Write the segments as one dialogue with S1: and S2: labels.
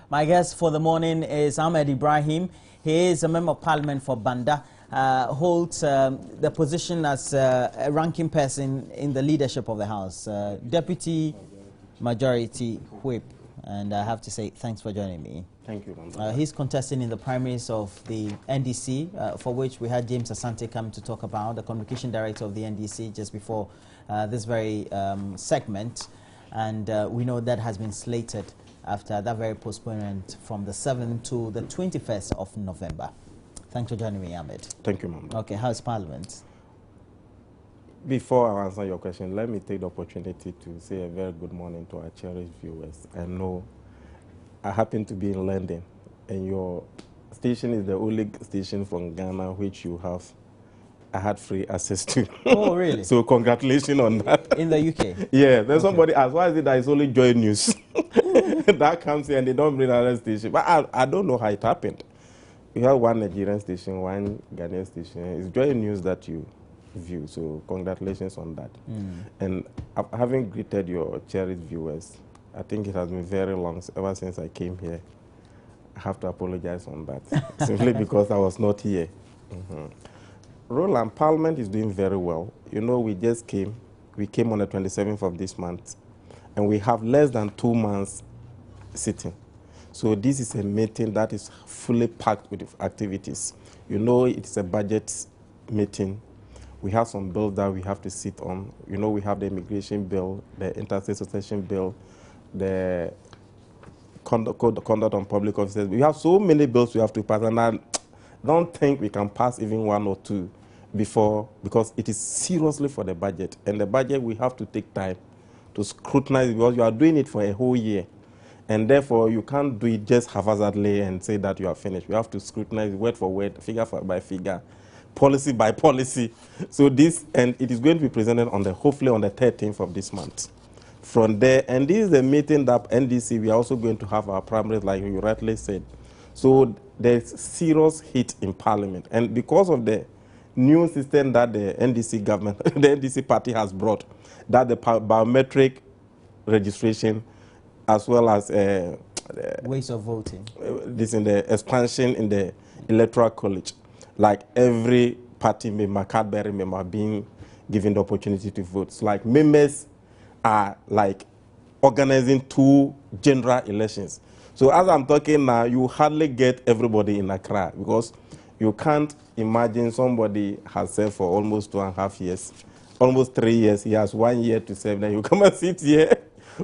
S1: My guest for the morning is Ahmed Ibrahim. He is a member of parliament for Banda, holds the position as a ranking person in the leadership of the House, Deputy Majority Whip. And I have to say thanks for joining me.
S2: Thank you.
S1: He's contesting in the primaries of the NDC, for which we had James Asante come to talk about, the communication director of the NDC, just before this very segment. And we know that has been slated after that very postponement from the 7th to the 21st of November. Thanks for joining me, Ahmed.
S2: Thank you, Ma'am.
S1: Okay, how's Parliament?
S2: Before I answer your question, let me take the opportunity to say a very good morning to our cherished viewers. I know I happen to be in London, and your station is the only station from Ghana which I had free access to.
S1: Oh, really?
S2: So congratulations on that.
S1: In the UK?
S2: Yeah, then somebody asked, why is it that it's only Joy News that comes here and they don't bring another station? But I don't know how it happened. We have one Nigerian station, one Ghanaian station. It's Joy News that you view, so congratulations on that. And having greeted your cherished viewers, I think it has been very long ever since I came here. I have to apologize on that, simply because I was not here. Roland, Parliament is doing very well. You know, we came on the 27th of this month, and we have less than 2 months sitting. So this is a meeting that is fully packed with activities. You know, it's a budget meeting. We have some bills that we have to sit on. You know, we have the immigration bill, the interstate succession bill, the conduct on public officers. We have so many bills we have to pass, and I don't think we can pass even 1 or 2 before, because it is seriously for the budget. And the budget, we have to take time to scrutinize, because you are doing it for a whole year. And therefore, you can't do it just haphazardly and say that you are finished. You have to scrutinize word for word, figure by figure, policy by policy. So this, and it is going to be presented hopefully on the 13th of this month. From there, and this is a meeting that NDC, we are also going to have our primaries, like you rightly said. So there's serious hit in Parliament. And because of the new system that the NDC government, the NDC party has brought, that the biometric registration, as well as
S1: ways of voting.
S2: This in the expansion in the electoral college, like every party member, card-bearing member, being given the opportunity to vote. So like members are like organizing 2 general elections. So as I'm talking now, you hardly get everybody in Accra, because you can't imagine somebody has served for almost 2.5 years, almost 3 years. He has 1 year to serve. Then you come and sit here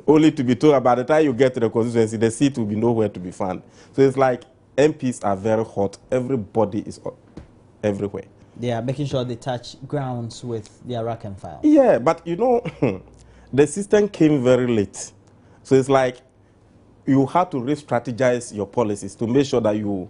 S2: only to be told by the time you get to the constituency, the seat will be nowhere to be found. So it's like MPs are very hot. Everybody is everywhere.
S1: They are making sure they touch grounds with their rank and file.
S2: Yeah, but you know, the system came very late. So it's like you have to re-strategize your policies to make sure that you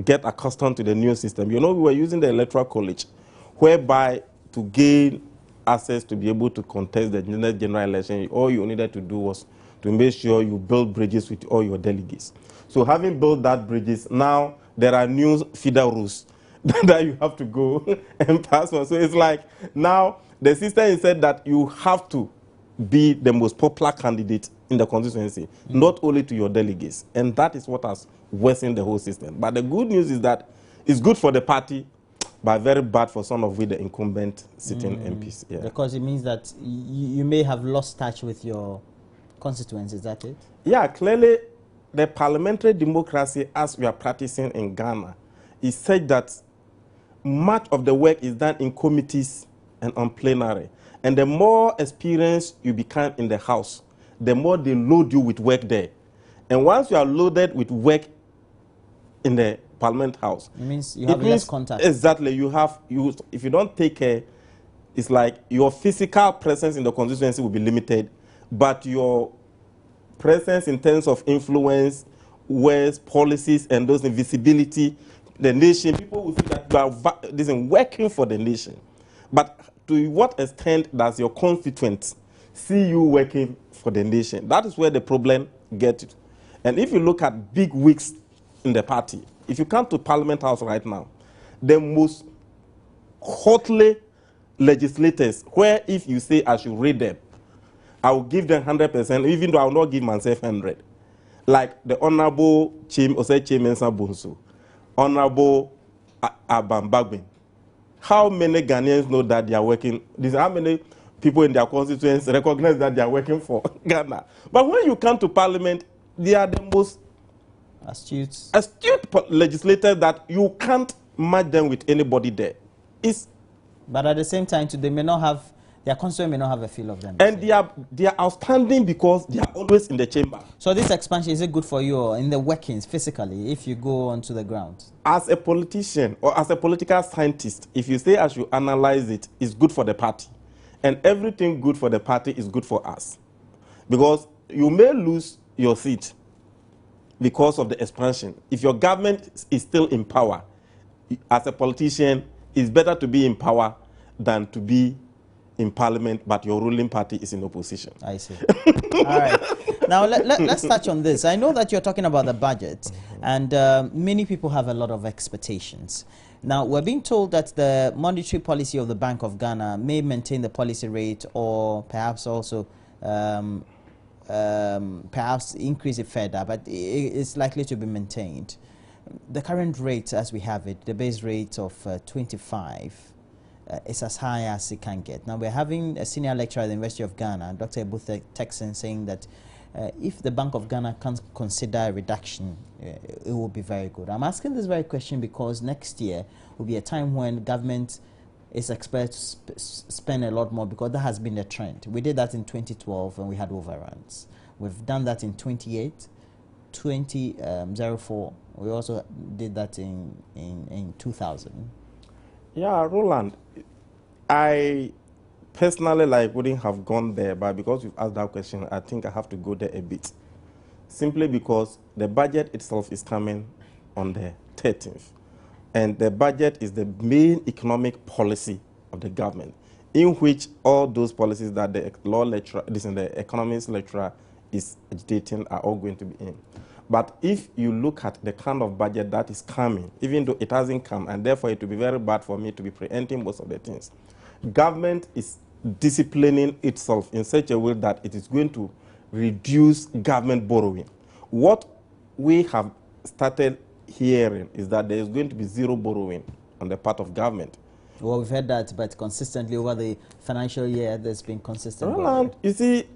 S2: get accustomed to the new system. You know, we were using the electoral college, whereby to gain access to be able to contest the next general election, all you needed to do was to make sure you build bridges with all your delegates. So having built that bridges, now there are new feeder rules that you have to go and pass on. So it's like now the system is said that you have to be the most popular candidate in the constituency, not only to your delegates. And that is what has worsened the whole system. But the good news is that it's good for the party, but very bad for some of the incumbent sitting MPs. Yeah.
S1: Because it means that you may have lost touch with your constituents, is that it?
S2: Yeah, clearly the parliamentary democracy as we are practicing in Ghana is such that much of the work is done in committees and on plenary. And the more experienced you become in the House, the more they load you with work there. And once you are loaded with work in the Parliament House,
S1: it means you have less contact.
S2: Exactly. If you don't take care, it's like your physical presence in the constituency will be limited, but your presence in terms of influence, words, policies, and those invisibility, the nation, people will see that you are working for the nation. But to what extent does your constituents see you working for the nation? That is where the problem gets. And if you look at big wigs in the party, if you come to Parliament House right now, the most courtly legislators where if you say I should read them, I will give them 100%, even though I will not give myself 100. Like the Honorable Osechi Mensah Bonsu, Honorable Abam Bagbin. How many Ghanaians know that they are working? How many people in their constituents recognize that they are working for Ghana? But when you come to Parliament, they are the most astute legislators that you can't match them with anybody there.
S1: But at the same time, they may not have, their constituents may not have a feel of them.
S2: And they are outstanding because they are always in the chamber.
S1: So this expansion, is it good for you or in the workings physically if you go onto the ground?
S2: As a politician or as a political scientist, if you say I should analyze it, it's good for the party. And everything good for the party is good for us. Because you may lose your seat because of the expansion. If your government is still in power, as a politician, it's better to be in power than to be in Parliament, but your ruling party is in opposition.
S1: I see. All right. Now, let's touch on this. I know that you're talking about the budget, and many people have a lot of expectations. Now, we're being told that the monetary policy of the Bank of Ghana may maintain the policy rate or perhaps also perhaps increase it further, but it's likely to be maintained. The current rate as we have it, the base rate of 25, is as high as it can get. Now, we're having a senior lecturer at the University of Ghana, Dr. Ebu Texan, saying that if the Bank of Ghana can consider a reduction, it will be very good. I'm asking this very question because next year will be a time when government is expected to spend a lot more, because that has been the trend. We did that in 2012 and we had overruns. We've done that in 2004. We also did that in 2000.
S2: Yeah, Roland, I personally wouldn't have gone there, but because you've asked that question, I think I have to go there a bit. Simply because the budget itself is coming on the 13th. And the budget is the main economic policy of the government, in which all those policies that the law lecturer, the economics lecturer is agitating are all going to be in. But if you look at the kind of budget that is coming, even though it hasn't come, and therefore it will be very bad for me to be preempting most of the things, government is disciplining itself in such a way that it is going to reduce government borrowing. What we have started hearing is that there is going to be zero borrowing on the part of government.
S1: Well, we've heard that, but consistently over the financial year, there's been consistent
S2: borrowing. You see,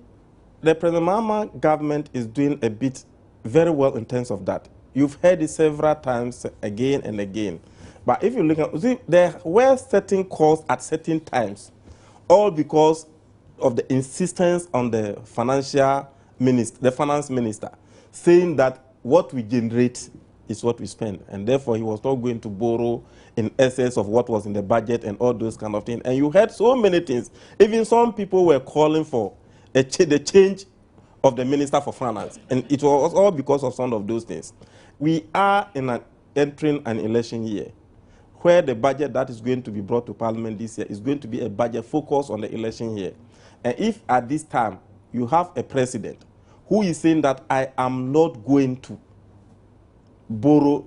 S2: the President Mahama government is doing a bit very well in terms of that. You've heard it several times, again and again. But if you look at, see, there were certain calls at certain times, all because of the insistence on the finance minister, saying that what we generate is what we spend, and therefore he was not going to borrow in excess of what was in the budget and all those kind of things. And you heard so many things. Even some people were calling for the change of the Minister for Finance, and it was all because of some of those things. We are entering an election year where the budget that is going to be brought to Parliament this year is going to be a budget focused on the election year. And if at this time you have a president who is saying that I am not going to borrow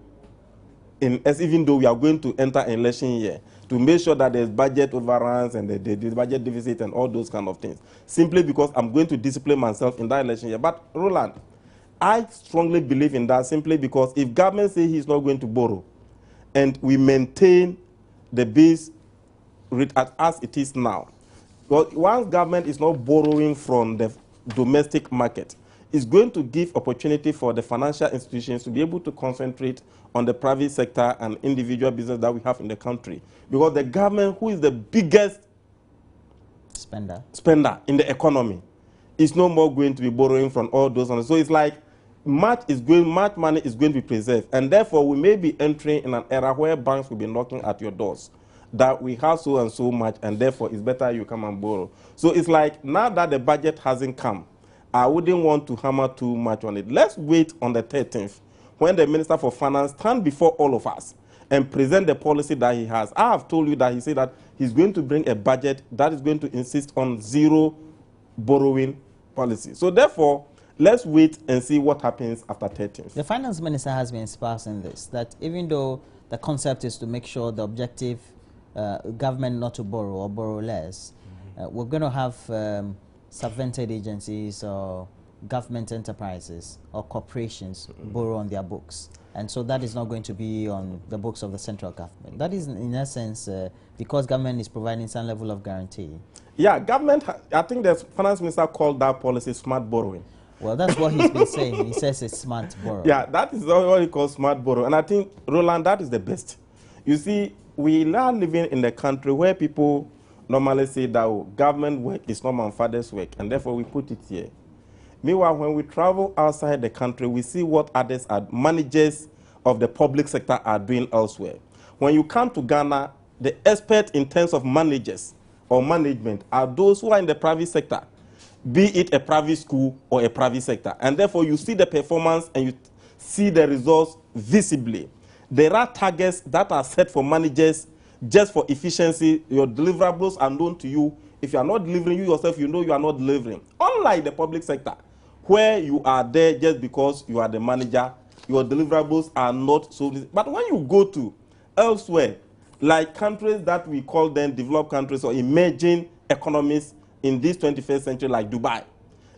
S2: even though we are going to enter an election year, to make sure that there's budget overruns and the budget deficit and all those kind of things, simply because I'm going to discipline myself in that election year. But Roland, I strongly believe in that, simply because if government says he's not going to borrow, and we maintain the base rate as it is now, well, once government is not borrowing from the domestic market, it's going to give opportunity for the financial institutions to be able to concentrate on the private sector and individual business that we have in the country. Because the government, who is the biggest spender in the economy, is no more going to be borrowing from all those. So it's like much money is going to be preserved. And therefore, we may be entering in an era where banks will be knocking at your doors, that we have so and so much, and therefore it's better you come and borrow. So it's like, now that the budget hasn't come, I wouldn't want to hammer too much on it. Let's wait on the 13th, when the Minister for Finance stands before all of us and present the policy that he has. I have told you that he said that he's going to bring a budget that is going to insist on zero borrowing policy. So therefore, let's wait and see what happens after 13th.
S1: The Finance Minister has been espousing this, that even though the concept is to make sure the objective government not to borrow or borrow less, we're going to have subvented agencies or government enterprises or corporations borrow on their books. And so that is not going to be on the books of the central government. That is, in essence, because government is providing some level of guarantee.
S2: Yeah, government, I think the finance minister called that policy smart borrowing.
S1: Well, that's what he's been saying. He says it's smart borrowing.
S2: Yeah, that is what he calls smart borrowing. And I think, Roland, that is the best. You see, we are living in a country where people normally say that government work is not my father's work, and therefore we put it here. Meanwhile, when we travel outside the country, we see what others are, managers of the public sector are doing elsewhere. When you come to Ghana, the experts in terms of managers or management are those who are in the private sector, be it a private school or a private sector. And therefore, you see the performance and you see the results visibly. There are targets that are set for managers just for efficiency. Your deliverables are known to you. If you are not delivering, you yourself, you know you are not delivering. Unlike the public sector, where you are there just because you are the manager, your deliverables are not so visible. But when you go to elsewhere, like countries that we call them developed countries or emerging economies in this 21st century, like Dubai,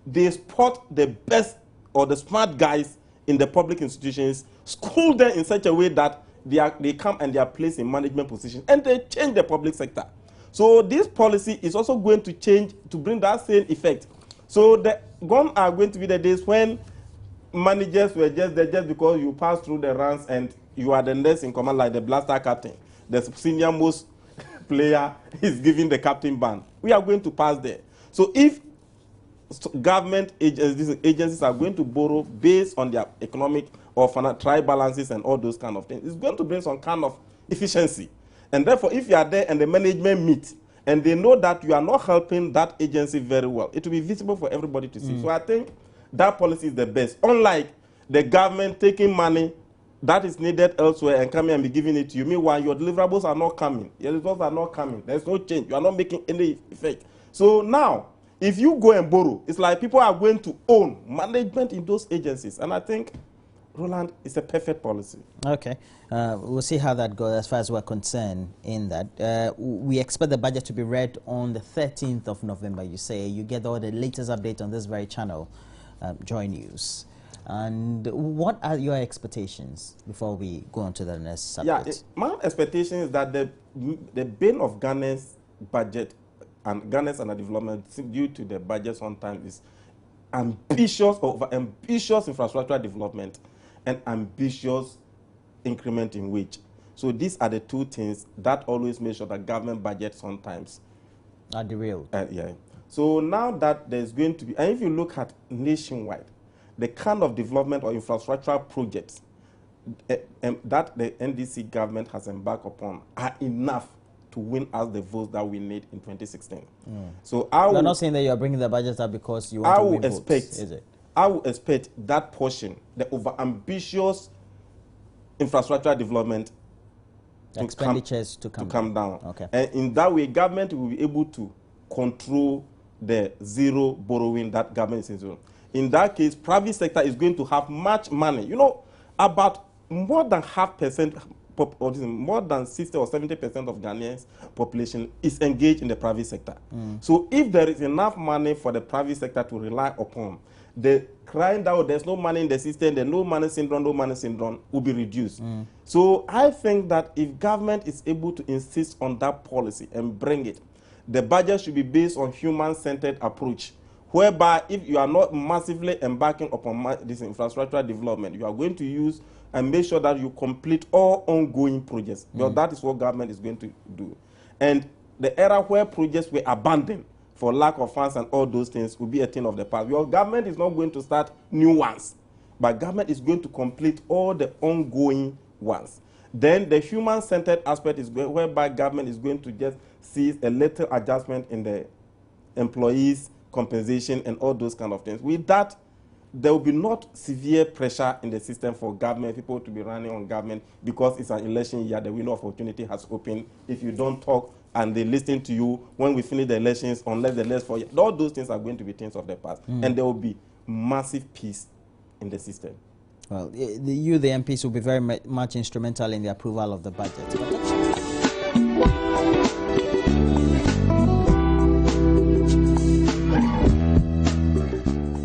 S2: they spot the best or the smart guys in the public institutions, school them in such a way that they come and they are placed in management positions, and they change the public sector. So this policy is also going to change to bring that same effect. So gone are going to be the days when managers were just there just because you pass through the ranks and you are the next in command, like the blaster captain. The senior most player is giving the captain band. We are going to pass there. So if government agencies are going to borrow based on their economic or trial balances and all those kind of things, it's going to bring some kind of efficiency. And therefore, if you are there and the management meet and they know that you are not helping that agency very well, it will be visible for everybody to see. So I think that policy is the best. Unlike the government taking money that is needed elsewhere and coming and be giving it to you. Meanwhile, your deliverables are not coming. Your results are not coming. There's no change. You are not making any effect. So now, if you go and borrow, it's like people are going to own management in those agencies. And I think, Roland, it's a perfect policy.
S1: Okay. We'll see how that goes as far as we're concerned in that. We expect the budget to be read on the 13th of November, you say. You get all the latest update on this very channel, Joy News. And what are your expectations before we go on to the next subject?
S2: Yeah, my expectation is that the bane of Ghana's budget and Ghana's development due to the budget sometimes is ambitious infrastructure development and ambitious increment in wage. So these are the two things that always make sure that government budget sometimes
S1: are derailed.
S2: Yeah. So now that there's going to be, and if you look at nationwide, the kind of development or infrastructural projects that the NDC government has embarked upon are enough to win us the votes that we need in 2016. So
S1: you're not saying that you're bringing the budget up because you want to win votes, is it?
S2: I would expect that portion, the over-ambitious infrastructure development,
S1: expenditures to come
S2: down.
S1: Okay.
S2: And in that way, government will be able to control the zero borrowing that government is doing. In that case, private sector is going to have much money. You know, about more than 0.5%, more than 60 or 70% of Ghanaians' population is engaged in the private sector. So if there is enough money for the private sector to rely upon, the crying out there's no money in the system, the no money syndrome will be reduced. So I think that if government is able to insist on that policy and bring it, the budget should be based on human-centered approach, whereby if you are not massively embarking upon this infrastructure development, you are going to use and make sure that you complete all ongoing projects. Because that is what government is going to do. And the era where projects were abandoned for lack of funds and all those things will be a thing of the past. Your government is not going to start new ones, but government is going to complete all the ongoing ones. Then the human-centered aspect is whereby government is going to just see a little adjustment in the employees' compensation and all those kind of things. With that, there will be not severe pressure in the system for government, people to be running on government because it's an election year, the window of opportunity has opened. If you don't talk and they listen to you when we finish the elections, unless the last 4 years, all those things are going to be things of the past. And there will be massive peace in the system.
S1: Well, the MPs will be very much instrumental in the approval of the budget.